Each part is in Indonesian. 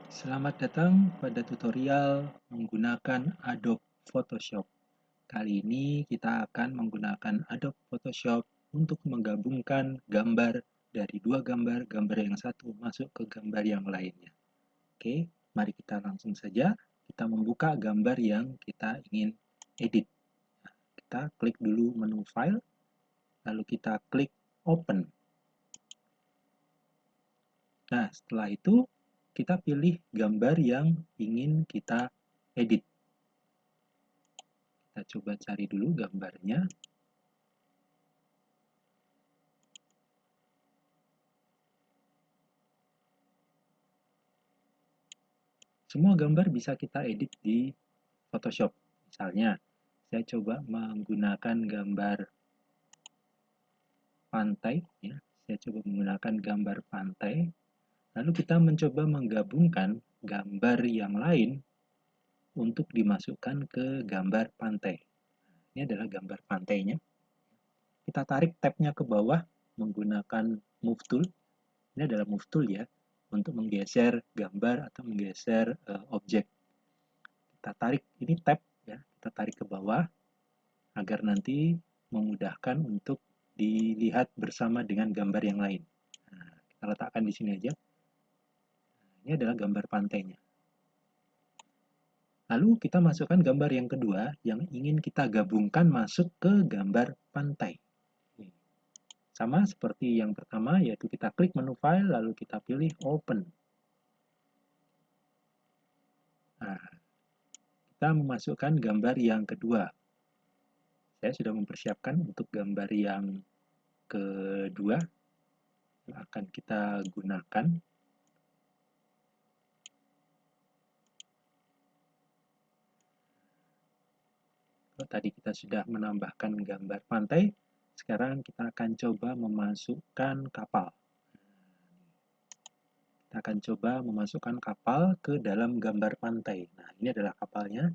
Selamat datang pada tutorial menggunakan Adobe Photoshop. Kali ini kita akan menggunakan Adobe Photoshop untuk menggabungkan gambar dari dua gambar yang satu masuk ke gambar yang lainnya. Oke, mari kita langsung saja kita membuka gambar yang kita ingin edit. Kita klik dulu menu File, lalu kita klik Open. Nah, setelah itu kita pilih gambar yang ingin kita edit. Kita coba cari dulu gambarnya. Semua gambar bisa kita edit di Photoshop. Misalnya, saya coba menggunakan gambar pantai, ya. Saya coba menggunakan gambar pantai. Lalu kita mencoba menggabungkan gambar yang lain untuk dimasukkan ke gambar pantai. Ini adalah gambar pantainya. Kita tarik tabnya ke bawah menggunakan Move Tool. Ini adalah Move Tool ya, untuk menggeser gambar atau menggeser objek. Kita tarik ini tab ya, kita tarik ke bawah agar nanti memudahkan untuk dilihat bersama dengan gambar yang lain. Nah, kita letakkan di sini aja. Ini adalah gambar pantainya. Lalu kita masukkan gambar yang kedua yang ingin kita gabungkan masuk ke gambar pantai. Sama seperti yang pertama, yaitu kita klik menu file, lalu kita pilih open. Nah, kita memasukkan gambar yang kedua. Saya sudah mempersiapkan untuk gambar yang kedua yang akan kita gunakan. Tadi kita sudah menambahkan gambar pantai, sekarang kita akan coba memasukkan kapal. Kita akan coba memasukkan kapal ke dalam gambar pantai. Nah, ini adalah kapalnya.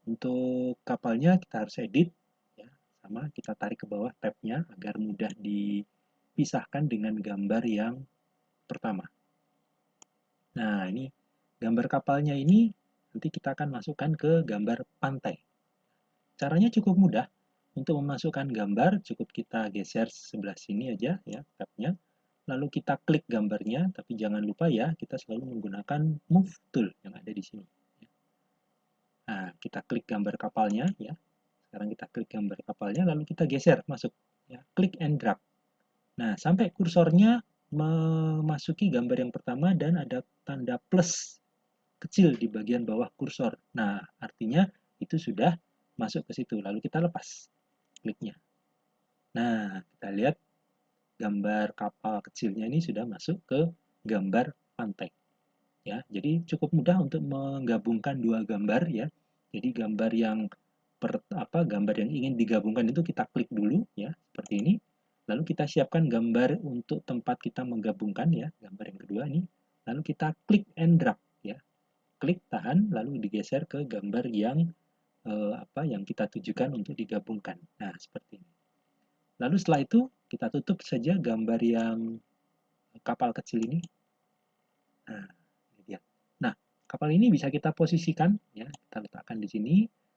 Untuk kapalnya kita harus edit, ya, sama kita tarik ke bawah tabnya agar mudah dipisahkan dengan gambar yang pertama. Nah, ini gambar kapalnya ini nanti kita akan masukkan ke gambar pantai. Caranya cukup mudah. Untuk memasukkan gambar, cukup kita geser sebelah sini aja ya tabnya. Lalu kita klik gambarnya, tapi jangan lupa ya, kita selalu menggunakan Move Tool yang ada di sini. Nah, kita klik gambar kapalnya ya. Sekarang kita klik gambar kapalnya, lalu kita geser masuk. Ya, klik and drag. Nah, sampai kursornya memasuki gambar yang pertama dan ada tanda plus kecil di bagian bawah kursor. Nah, artinya itu sudah masuk ke situ. Lalu kita lepas kliknya. Nah, kita lihat gambar kapal kecilnya ini sudah masuk ke gambar pantai. Ya, jadi cukup mudah untuk menggabungkan dua gambar ya. Jadi gambar yang gambar yang ingin digabungkan itu kita klik dulu ya, seperti ini. Lalu kita siapkan gambar untuk tempat kita menggabungkan ya, gambar yang kedua ini. Lalu kita klik and drag ya. Klik tahan lalu digeser ke gambar yang yang kita tujukan untuk digabungkan. Nah, seperti ini. Lalu setelah itu kita tutup saja gambar yang kapal kecil ini. Nah, ini dia. Nah, kapal ini bisa kita posisikan ya, kita letakkan di sini.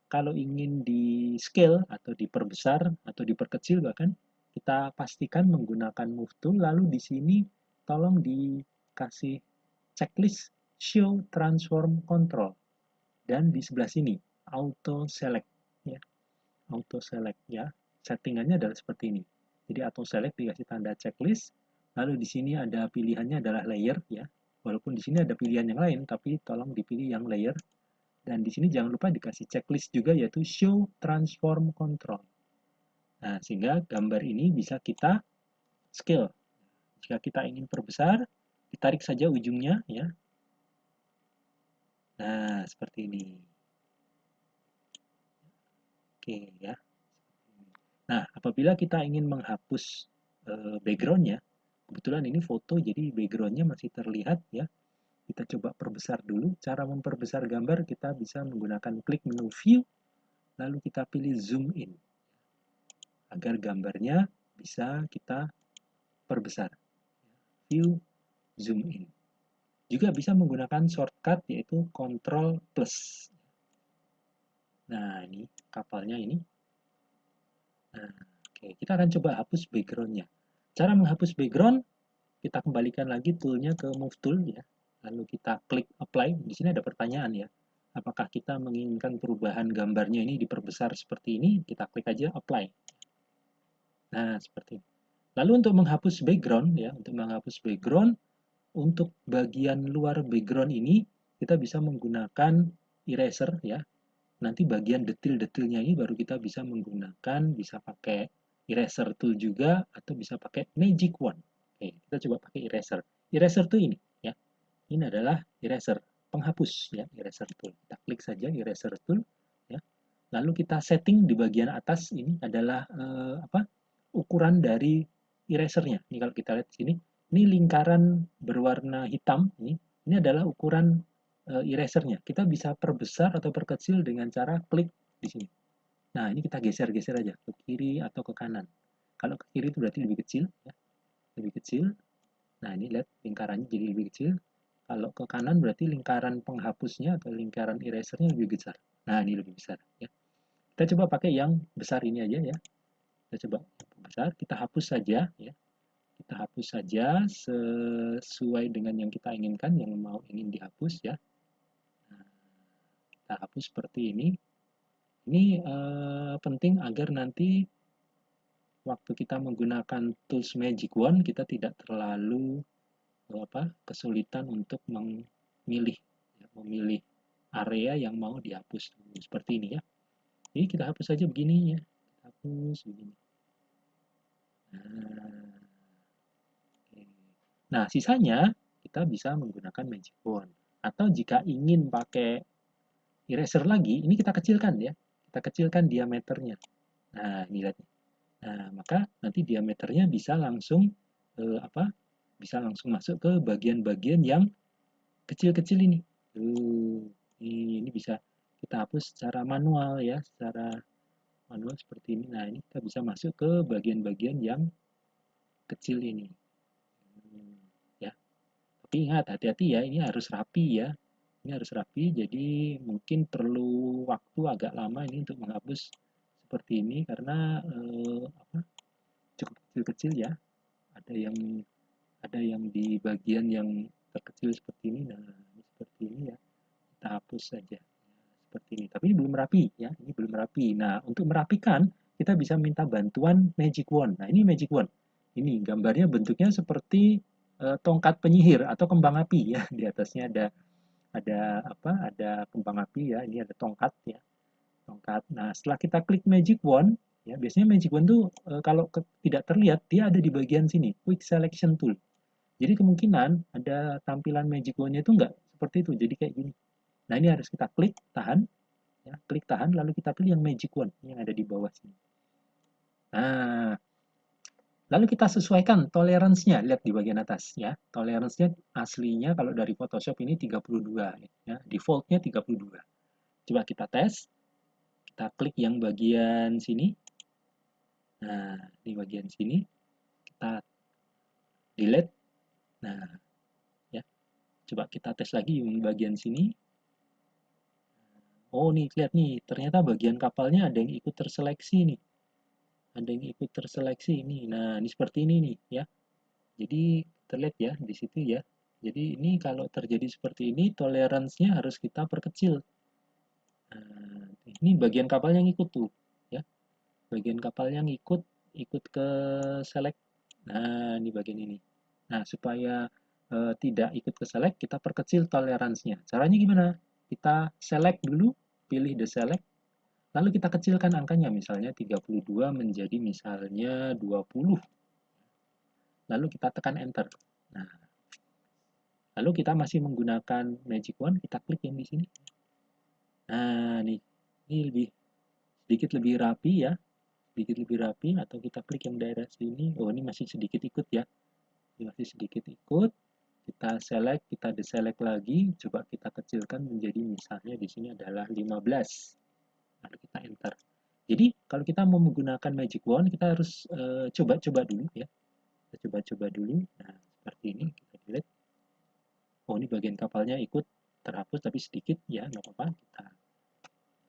Kalau ingin di scale atau diperbesar atau diperkecil bahkan kita pastikan menggunakan move tool, lalu di sini tolong dikasih checklist show transform control dan di sebelah sini auto select ya. Auto select ya. Settingannya adalah seperti ini. Jadi auto select dikasih tanda checklist, lalu di sini ada pilihannya adalah layer ya. Walaupun di sini ada pilihan yang lain, tapi tolong dipilih yang layer. Dan di sini jangan lupa dikasih checklist juga yaitu show transform control. Nah, sehingga gambar ini bisa kita scale. Jika kita ingin perbesar, ditarik saja ujungnya ya. Nah, seperti ini. Oke ya. Nah, apabila kita ingin menghapus backgroundnya, kebetulan ini foto jadi backgroundnya masih terlihat ya. Kita coba perbesar dulu. Cara memperbesar gambar kita bisa menggunakan klik menu view, lalu kita pilih zoom in. Agar gambarnya bisa kita perbesar. View, zoom in. Juga bisa menggunakan shortcut yaitu Ctrl plus. Nah, ini kapalnya ini. Nah, oke, kita akan coba hapus backgroundnya. Cara menghapus background, kita kembalikan lagi toolnya ke Move Tool ya. Lalu kita klik Apply. Di sini ada pertanyaan ya. Apakah kita menginginkan perubahan gambarnya ini diperbesar seperti ini? Kita klik aja Apply. Nah, seperti ini. Lalu untuk menghapus background ya, untuk bagian luar background ini kita bisa menggunakan eraser ya. Nanti bagian detil-detilnya ini baru kita bisa menggunakan, bisa pakai eraser tool juga atau bisa pakai magic wand. Oke, kita coba pakai eraser. Eraser tool ini ya. Ini adalah eraser penghapus ya, eraser tool. Kita klik saja eraser tool ya. Lalu kita setting di bagian atas ini adalah ukuran dari erasernya. Ini kalau kita lihat di sini, ini lingkaran berwarna hitam ini adalah ukuran erasernya. Kita bisa perbesar atau perkecil dengan cara klik di sini. Nah, ini kita geser-geser aja ke kiri atau ke kanan. Kalau ke kiri itu berarti lebih kecil ya, lebih kecil. Nah, ini lihat lingkarannya jadi lebih kecil. Kalau ke kanan berarti lingkaran penghapusnya atau lingkaran erasernya lebih besar. Nah, ini lebih besar ya. Kita coba pakai yang besar ini aja ya. Kita coba besar, kita hapus saja ya. Kita hapus saja sesuai dengan yang kita inginkan, yang ingin dihapus ya. Nah, kita hapus seperti ini. Ini penting agar nanti waktu kita menggunakan tools Magic Wand kita tidak terlalu kesulitan untuk memilih area yang mau dihapus seperti ini ya. Jadi kita hapus saja begini ya. Kita hapus begini. Nah, sisanya kita bisa menggunakan Magic Wand. Atau jika ingin pakai eraser lagi, ini kita kecilkan ya. Kita kecilkan diameternya. Nah, ini lihat. Nah, maka nanti diameternya bisa langsung bisa langsung masuk ke bagian-bagian yang kecil-kecil ini. Ini bisa kita hapus secara manual ya, secara manual seperti ini. Nah, ini kita bisa masuk ke bagian-bagian yang kecil ini. Ya. Tapi ingat, hati-hati ya, ini harus rapi ya. Ini harus rapi, jadi mungkin perlu waktu agak lama ini untuk menghapus seperti ini karena cukup kecil-kecil ya. Ada yang di bagian yang terkecil seperti ini. Nah, ini seperti ini ya. Kita hapus saja seperti ini. Tapi ini belum rapi ya. Ini belum rapi. Nah, untuk merapikan kita bisa minta bantuan Magic Wand. Nah, ini Magic Wand. Ini gambarnya bentuknya seperti tongkat penyihir atau kembang api ya. Di atasnya ada kembang api ya. Ini ada tongkat ya. Tongkat. Nah, setelah kita klik Magic Wand, ya biasanya Magic Wand tuh kalau tidak terlihat dia ada di bagian sini, Quick Selection Tool. Jadi kemungkinan ada tampilan Magic Wand-nya itu enggak seperti itu, jadi kayak gini. Nah, ini harus kita klik, tahan, ya, klik tahan, lalu kita pilih yang Magic Wand yang ada di bawah sini. Nah, lalu kita sesuaikan toleransinya, lihat di bagian atas ya. Toleransinya aslinya kalau dari Photoshop ini 32 ya, defaultnya 32. Coba kita tes. Kita klik yang bagian sini. Nah, di bagian sini kita delete. Nah, ya. Coba kita tes lagi yang bagian sini. Oh, nih lihat nih, ternyata bagian kapalnya ada yang ikut terseleksi nih. Ada yang ikut terseleksi ini. Nah, ini seperti ini nih ya. Jadi terlihat ya di situ ya. Jadi ini kalau terjadi seperti ini toleransinya harus kita perkecil. Nah, ini bagian kapal yang ikut tuh ya. Bagian kapal yang ikut ke select. Nah, ini bagian ini. Nah, supaya tidak ikut ke select, kita perkecil toleransinya. Caranya gimana? Kita select dulu, pilih the select, lalu kita kecilkan angkanya, misalnya 32 menjadi misalnya 20. Lalu kita tekan enter. Nah, lalu kita masih menggunakan Magic Wand, kita klik yang di sini. Nah, ini sedikit lebih rapi ya. Sedikit lebih rapi, atau kita klik yang daerah sini. Oh, ini masih sedikit ikut ya. Ini masih sedikit ikut. Kita select, kita deselect lagi. Coba kita kecilkan menjadi misalnya di sini adalah 15. Lalu kita enter. Jadi, kalau kita mau menggunakan Magic Wand, kita harus coba-coba dulu ya. Kita coba-coba dulu. Nah, seperti ini kita delete. oh ini bagian kapalnya ikut terhapus tapi sedikit, ya nggak apa-apa.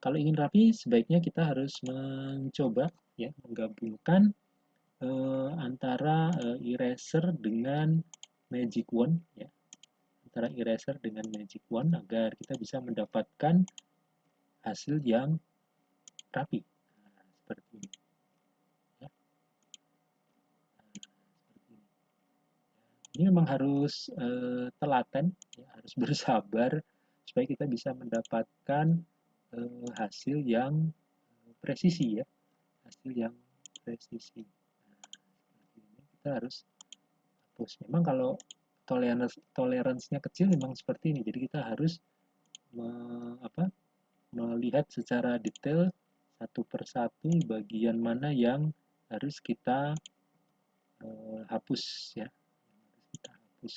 Kalau ingin rapi, sebaiknya kita harus mencoba ya menggabungkan antara eraser dengan magic wand ya, antara eraser dengan magic wand agar kita bisa mendapatkan hasil yang rapi. Nah, seperti ini. Ya. Ini memang harus telaten, ya, harus bersabar supaya kita bisa mendapatkan hasil yang presisi ya, hasil yang presisi. Nah, seperti ini kita harus hapus. Memang kalau toleransinya kecil memang seperti ini. Jadi kita harus melihat secara detail satu persatu bagian mana yang harus kita hapus ya, harus kita hapus.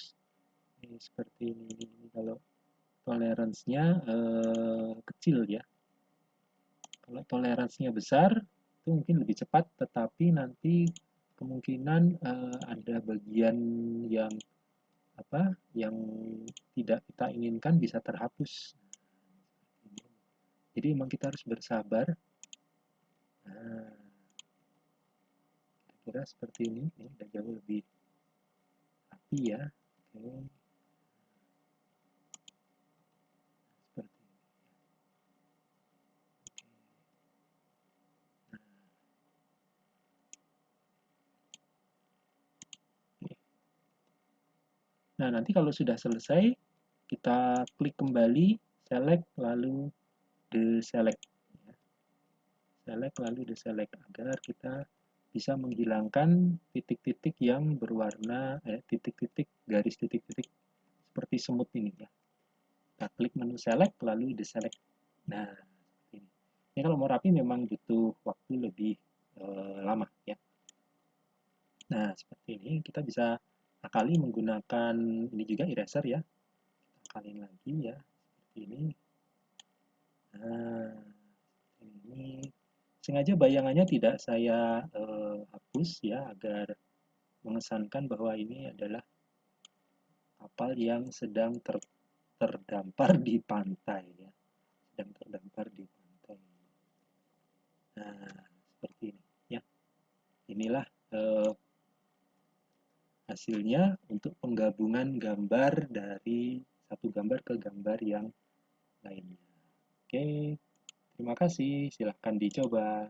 Ini seperti ini kalau toleransinya kecil ya. Kalau toleransinya besar itu mungkin lebih cepat, tetapi nanti kemungkinan ada bagian yang yang tidak kita inginkan bisa terhapus. Jadi memang kita harus bersabar. Nah, kira-kira seperti ini udah jauh lebih rapi ya. Oke, seperti ini. Oke. Nah, nanti kalau sudah selesai, kita klik kembali, select, lalu deselect. Select, lalu deselect, agar kita bisa menghilangkan titik-titik yang berwarna, titik-titik, garis titik-titik seperti semut ini ya. Kita klik menu select, lalu deselect. Nah, ini. Ini kalau mau rapi memang butuh waktu lebih lama ya. Nah, seperti ini kita bisa akali menggunakan ini juga eraser ya. Kita akalin lagi ya, seperti ini. Nah, ini sengaja bayangannya tidak saya hapus ya agar mengesankan bahwa ini adalah kapal yang sedang terdampar di pantai ya, sedang terdampar di pantai. Nah, seperti ini ya. Inilah hasilnya untuk penggabungan gambar dari satu gambar ke gambar yang lainnya. Oke, terima kasih. Silahkan dicoba.